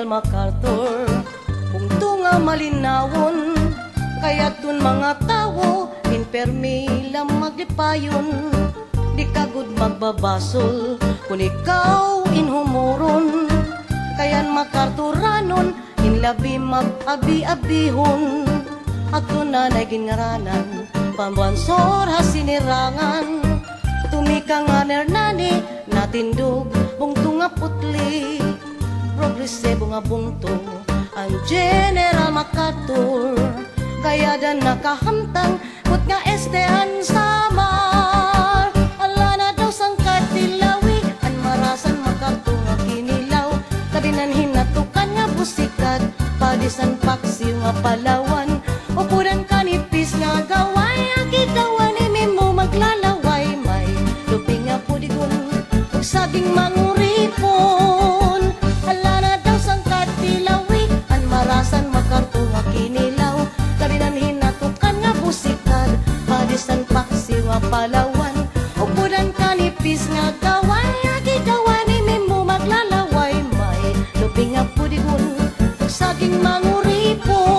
General MacArthur. Kung tunga malinawon, kaya tun mga tao, inpermi lang maglipayon. Di kagud magbabasol, kung ikaw inhumuron. Kayan MacArthuranon, inlabi mag-abi-abihon. Ato na nagingaranan, pambansor hasinirangan. Tumika nga nernani, natindog, bungto nga putli. Progresibo nga bungto, ang General MacArthur. Kaya dan nakahamtang, put nga estehan samar. Ala na daw sang katilawi, an marasan MacArthur nga kinilaw. Kabinan hinatukan nga busikat, padisan paksiw nga Palawan. Upudan kanipis nga gaway, agitawan mo maglalaway. May luping nga pudigon, ug saging manguripon. Ala na daw sang katilawi, an marasan MacArthur nga kinilaw. Kabinan hinatukan nga busikat, padisan paksiw nga Palawan. Upudan kanipis nga gaway, agitawan mo maglalaway. May luping nga pudigon, ug saging manguripon.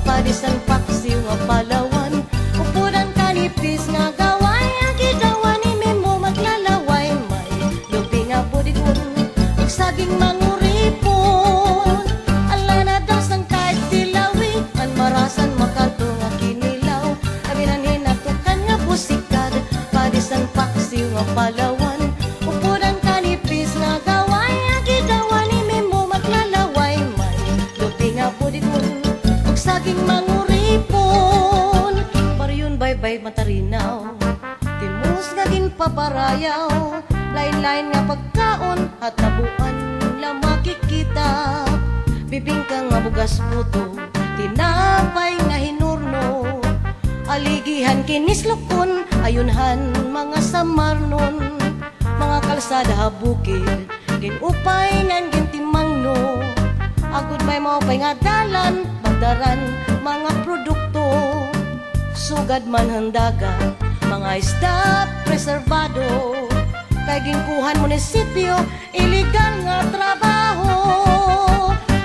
Padisan paksiw nga Palawan. Upudan kanipis nga gaway, agitawan mo maglalaway. May lupi nga budigon, ug saging manguripon. Ala na daw sang kahit tilawi, an marasan MacArthur nga kinilaw. Kabinan hinatukan nga busikad, padisan paksiw nga Palawan. Upudan kanipis nga gaway, agitawan mo maglalaway. May lupi nga budigon, saging manguripon. Baryon baybay matarinaw, timus nga ginpaparayaw. Lain-lain nga pagkaon at nabuan lang makikita. Bibingka nga bugas puto, tinapay nga hinurno. Aligihan kinislukon, ayunhan mga samarnon. Mga kalsada habukid, ginupay ngan gintimangno. Agud may maupay nga dalan, daran mga produkto. Sugad man handaga, mga isda preservado. Kay ginkuhan munisipyo, iligal nga trabaho.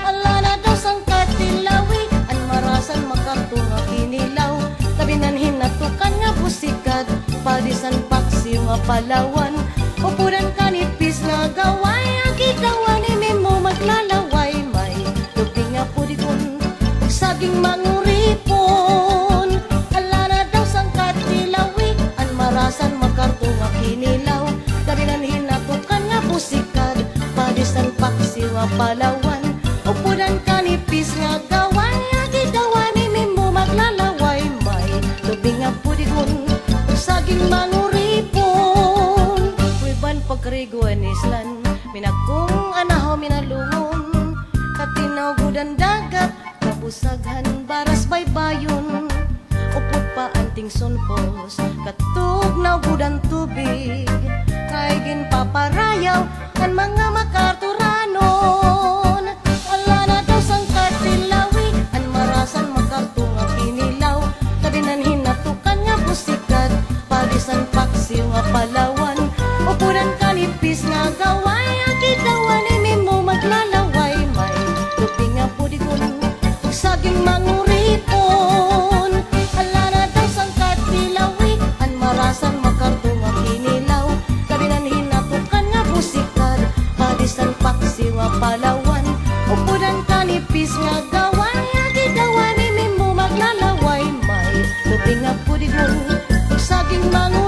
Ala na daw sang katilawi, an marasan MacArthur nga kinilaw. Kabinan hinatukan nga busikat, padisan paksiw nga Palawan. Upudan kanipis nga gaway, agitawan mo maglalaway. May luping nga pudigon, saging manguripon. Ala na daw sang katilawi, an marasan MacArthur nga kinilaw. Kabinan hinatukan nga busikad, padisan paksiw nga Palawan. Upudan kanipis nga gaway, agitawan mo maglalaway. May lubing nga pudigon, saging manguripon. Kuiban pagkariguan islan, minagkong anahaw minalungon. Katinaw gudan dagat, busaghan baras baybayon. Upot pa anting sunpos, katugnaw gudan tubig. Kay ginpaparayaw kan mga MacArthuranon. Ala na daw sang katilawi, an marasan MacArthur nga kinilaw. Kabinan hinatukan nga busikat, padisan paksiw nga Palawan. Upudan kanipis nga gaway, agitawan mo maglalaway. May lupi nga pudigon, saging manguripon. Ala na daw sang katilawi, an marasan MacArthur nga kinilaw. Kabinan hinatukan nga busikad, padisan paksiw nga Palawan. Upudan kanipis nga gaway, agitawan mo maglalaway. May lupi nga pudigon, saging manguripon.